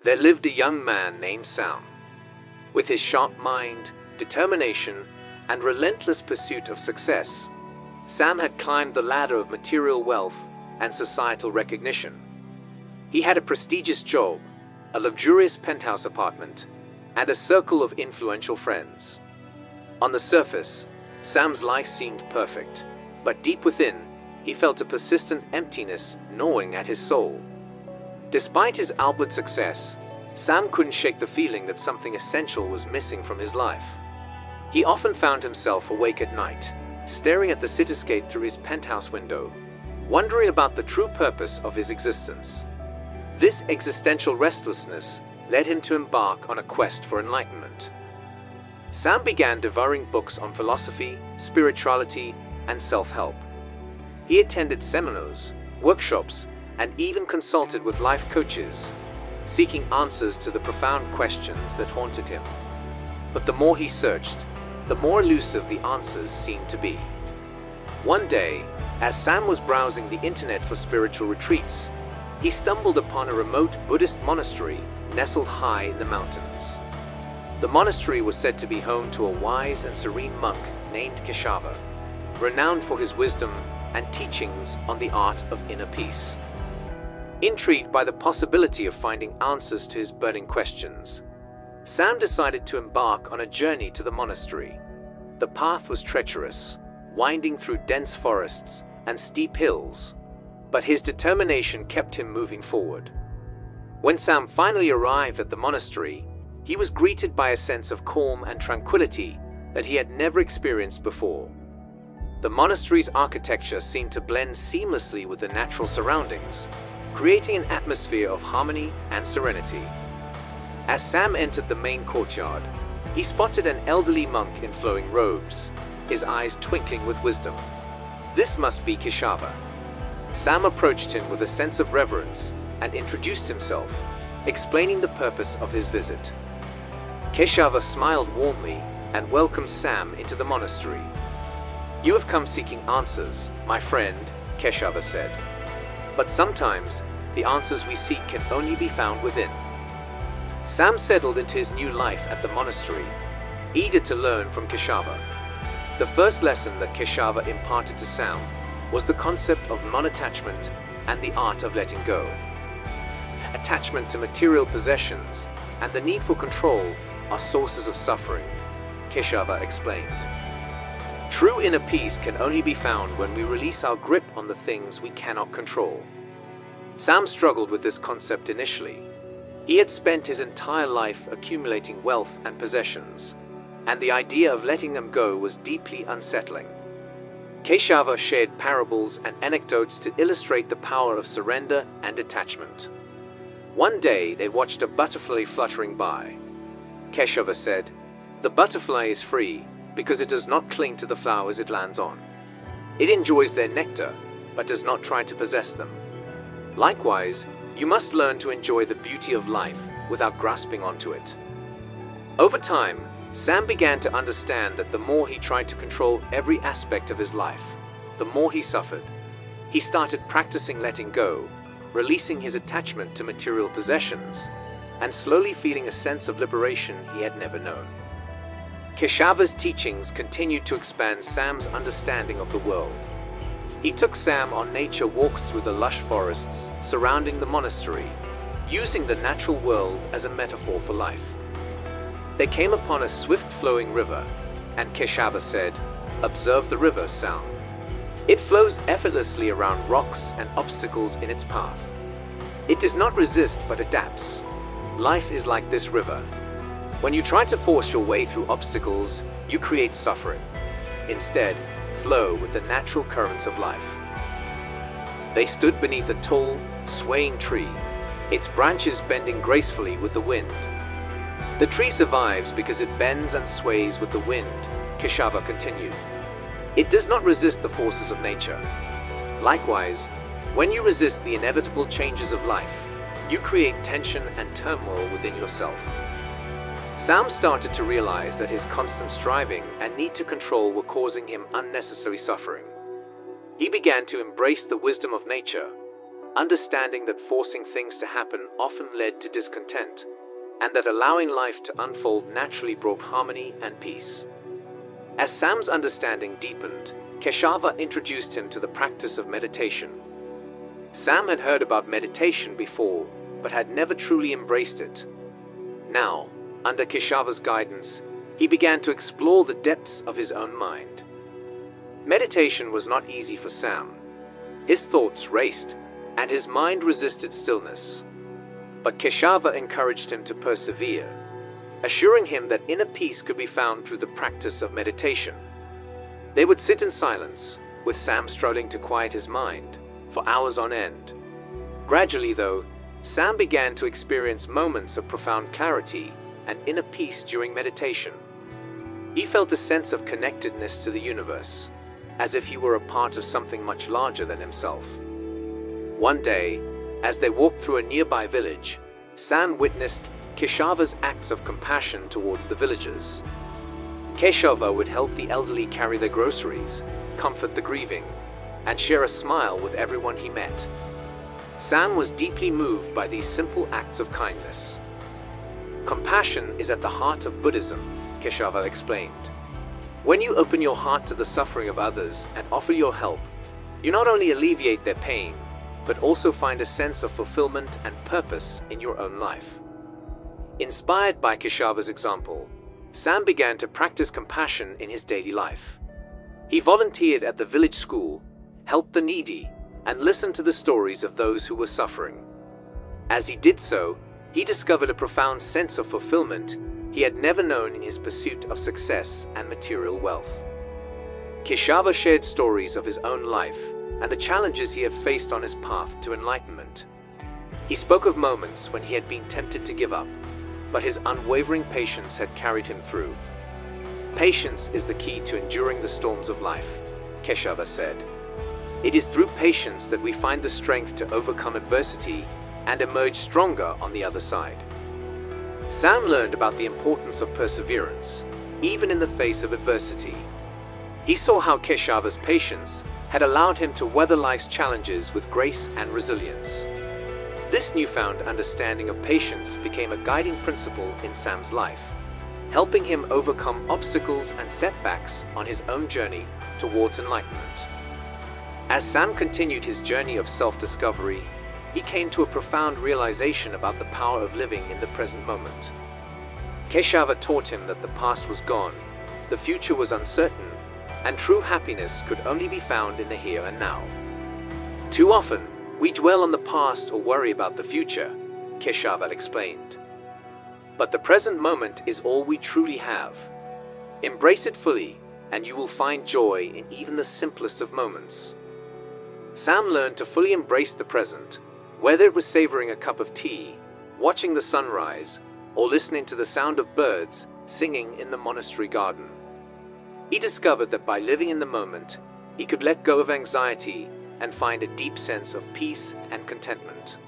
there lived a young man named Sam. With his sharp mind, determination, and relentless pursuit of success, Sam had climbed the ladder of material wealth and societal recognition. He had a prestigious job, a luxurious penthouse apartment, and a circle of influential friends. On the surface, Sam's life seemed perfect, but deep within, he felt a persistent emptiness gnawing at his soul. Despite his outward success, Sam couldn't shake the feeling that something essential was missing from his life. He often found himself awake at night, staring at the cityscape through his penthouse window, wondering about the true purpose of his existence. This existential restlessness led him to embark on a quest for enlightenment. Sam began devouring books on philosophy, spirituality, and self-help. He attended seminars, workshops, and even consulted with life coaches, seeking answers to the profound questions that haunted him. But the more he searched, the more elusive the answers seemed to be. One day, as Sam was browsing the internet for spiritual retreats, he stumbled upon a remote Buddhist monastery nestled high in the mountains. The monastery was said to be home to a wise and serene monk named Keshava, renowned for his wisdom and teachings on the art of inner peace. Intrigued by the possibility of finding answers to his burning questions, Sam decided to embark on a journey to the monastery. The path was treacherous, winding through dense forests and steep hills, but his determination kept him moving forward. When Sam finally arrived at the monastery, he was greeted by a sense of calm and tranquility that he had never experienced before. The monastery's architecture seemed to blend seamlessly with the natural surroundings, creating an atmosphere of harmony and serenity. As Sam entered the main courtyard, he spotted an elderly monk in flowing robes, his eyes twinkling with wisdom. This must be Keshava. Sam approached him with a sense of reverence and introduced himself, explaining the purpose of his visit. Keshava smiled warmly and welcomed Sam into the monastery. "You have come seeking answers, my friend," Keshava said. "But sometimes, the answers we seek can only be found within." Sam settled into his new life at the monastery, eager to learn from Keshava. The first lesson that Keshava imparted to Sam was the concept of non-attachment and the art of letting go. Attachment to material possessions and the need for control are sources of suffering, Keshava explained. True inner peace can only be found when we release our grip on the things we cannot control. Sam struggled with this concept initially. He had spent his entire life accumulating wealth and possessions, and the idea of letting them go was deeply unsettling. Keshava shared parables and anecdotes to illustrate the power of surrender and detachment. One day, they watched a butterfly fluttering by. Keshava said, "The butterfly is free because it does not cling to the flowers it lands on. It enjoys their nectar, but does not try to possess them. Likewise, you must learn to enjoy the beauty of life without grasping onto it." Over time, Sam began to understand that the more he tried to control every aspect of his life, the more he suffered. He started practicing letting go, releasing his attachment to material possessions, and slowly feeling a sense of liberation he had never known. Keshava's teachings continued to expand Sam's understanding of the world. He took Sam on nature walks through the lush forests surrounding the monastery, using the natural world as a metaphor for life. They came upon a swift-flowing river, and Keshava said, "Observe the river, Sam. It flows effortlessly around rocks and obstacles in its path. It does not resist but adapts. Life is like this river. When you try to force your way through obstacles, you create suffering. Instead, flow with the natural currents of life." They stood beneath a tall, swaying tree, its branches bending gracefully with the wind. "The tree survives because it bends and sways with the wind," Keshava continued. "It does not resist the forces of nature. Likewise, when you resist the inevitable changes of life, you create tension and turmoil within yourself." Sam started to realize that his constant striving and need to control were causing him unnecessary suffering. He began to embrace the wisdom of nature, understanding that forcing things to happen often led to discontent, and that allowing life to unfold naturally brought harmony and peace. As Sam's understanding deepened, Keshava introduced him to the practice of meditation. Sam had heard about meditation before, but had never truly embraced it. Now, under Keshava's guidance, he began to explore the depths of his own mind. Meditation was not easy for Sam. His thoughts raced, and his mind resisted stillness. But Keshava encouraged him to persevere, assuring him that inner peace could be found through the practice of meditation. They would sit in silence, with Sam struggling to quiet his mind, for hours on end. Gradually, though, Sam began to experience moments of profound clarity and inner peace during meditation. He felt a sense of connectedness to the universe, as if he were a part of something much larger than himself. One day, as they walked through a nearby village, Sam witnessed Keshava's acts of compassion towards the villagers. Keshava would help the elderly carry their groceries, comfort the grieving, and share a smile with everyone he met. Sam was deeply moved by these simple acts of kindness. Compassion is at the heart of Buddhism, Keshava explained. When you open your heart to the suffering of others and offer your help, you not only alleviate their pain, but also find a sense of fulfillment and purpose in your own life. Inspired by Keshava's example, Sam began to practice compassion in his daily life. He volunteered at the village school, helped the needy, and listened to the stories of those who were suffering. As he did so, he discovered a profound sense of fulfillment he had never known in his pursuit of success and material wealth. Keshava shared stories of his own life and the challenges he had faced on his path to enlightenment. He spoke of moments when he had been tempted to give up, but his unwavering patience had carried him through. Patience is the key to enduring the storms of life, Keshava said. It is through patience that we find the strength to overcome adversity and emerge stronger on the other side. Sam learned about the importance of perseverance, even in the face of adversity. He saw how Keshava's patience had allowed him to weather life's challenges with grace and resilience. This newfound understanding of patience became a guiding principle in Sam's life, helping him overcome obstacles and setbacks on his own journey towards enlightenment. As Sam continued his journey of self-discovery, he came to a profound realization about the power of living in the present moment. Keshava taught him that the past was gone, the future was uncertain, and true happiness could only be found in the here and now. Too often, we dwell on the past or worry about the future, Keshava explained. But the present moment is all we truly have. Embrace it fully, and you will find joy in even the simplest of moments. Sam learned to fully embrace the present, whether it was savoring a cup of tea, watching the sunrise, or listening to the sound of birds singing in the monastery garden. He discovered that by living in the moment, he could let go of anxiety and find a deep sense of peace and contentment.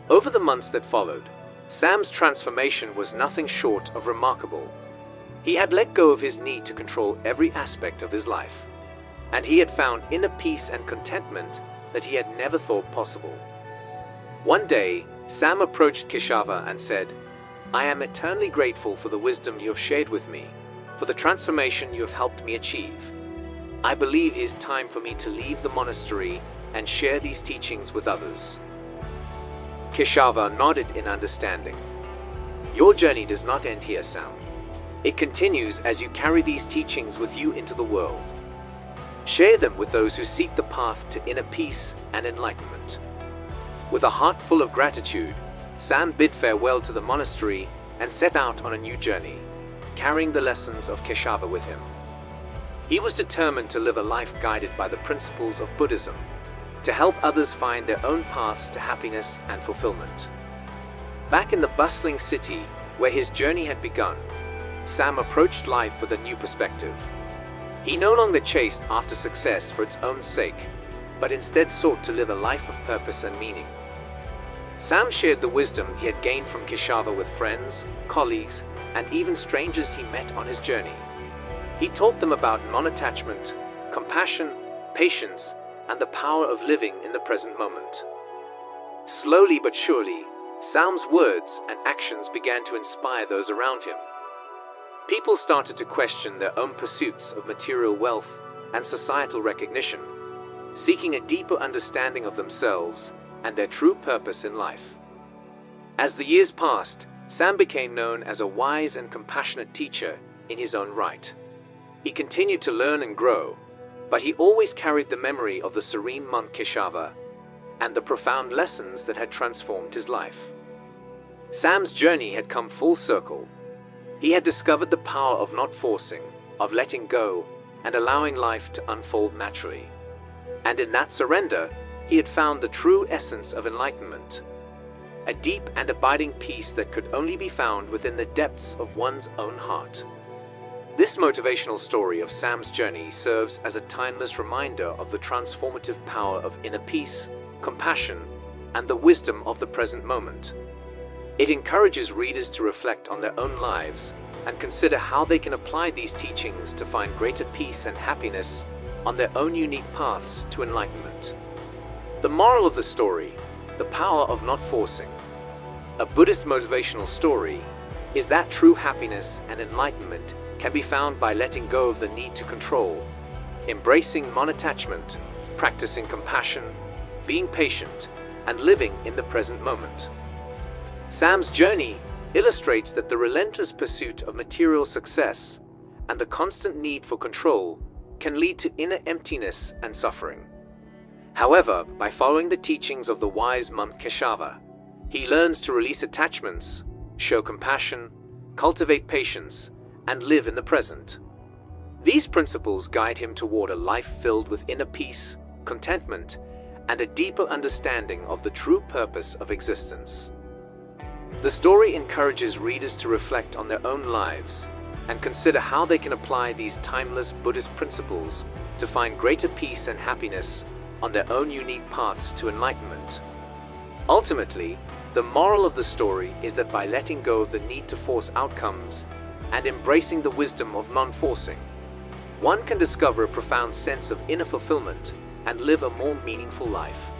Over the months that followed, Sam's transformation was nothing short of remarkable. He had let go of his need to control every aspect of his life, and he had found inner peace and contentment that he had never thought possible. One day, Sam approached Keshava and said, "I am eternally grateful for the wisdom you have shared with me, for the transformation you have helped me achieve. I believe it is time for me to leave the monastery and share these teachings with others." Keshava nodded in understanding. "Your journey does not end here, Sam. It continues as you carry these teachings with you into the world. Share them with those who seek the path to inner peace and enlightenment." With a heart full of gratitude, Sam bid farewell to the monastery and set out on a new journey, carrying the lessons of Keshava with him. He was determined to live a life guided by the principles of Buddhism, to help others find their own paths to happiness and fulfillment. Back in the bustling city where his journey had begun, Sam approached life with a new perspective. He no longer chased after success for its own sake, but instead sought to live a life of purpose and meaning. Sam shared the wisdom he had gained from Keshava with friends, colleagues, and even strangers he met on his journey. He taught them about non-attachment, compassion, patience, and the power of living in the present moment. Slowly but surely, Sam's words and actions began to inspire those around him. People started to question their own pursuits of material wealth and societal recognition, seeking a deeper understanding of themselves and their true purpose in life. As the years passed, Sam became known as a wise and compassionate teacher in his own right. He continued to learn and grow, but he always carried the memory of the serene monk Keshava and the profound lessons that had transformed his life. Sam's journey had come full circle. He had discovered the power of not forcing, of letting go, and allowing life to unfold naturally. And in that surrender, he had found the true essence of enlightenment, a deep and abiding peace that could only be found within the depths of one's own heart. This motivational story of Sam's journey serves as a timeless reminder of the transformative power of inner peace, compassion, and the wisdom of the present moment. It encourages readers to reflect on their own lives and consider how they can apply these teachings to find greater peace and happiness on their own unique paths to enlightenment. The moral of the story, the power of not forcing. A Buddhist motivational story is that true happiness and enlightenment can be found by letting go of the need to control, embracing non-attachment, practicing compassion, being patient, and living in the present moment. Sam's journey illustrates that the relentless pursuit of material success and the constant need for control can lead to inner emptiness and suffering. However, by following the teachings of the wise monk Keshava, he learns to release attachments, show compassion, cultivate patience, and live in the present. These principles guide him toward a life filled with inner peace, contentment, and a deeper understanding of the true purpose of existence. The story encourages readers to reflect on their own lives and consider how they can apply these timeless Buddhist principles to find greater peace and happiness on their own unique paths to enlightenment. Ultimately, the moral of the story is that by letting go of the need to force outcomes and embracing the wisdom of non-forcing, one can discover a profound sense of inner fulfillment and live a more meaningful life.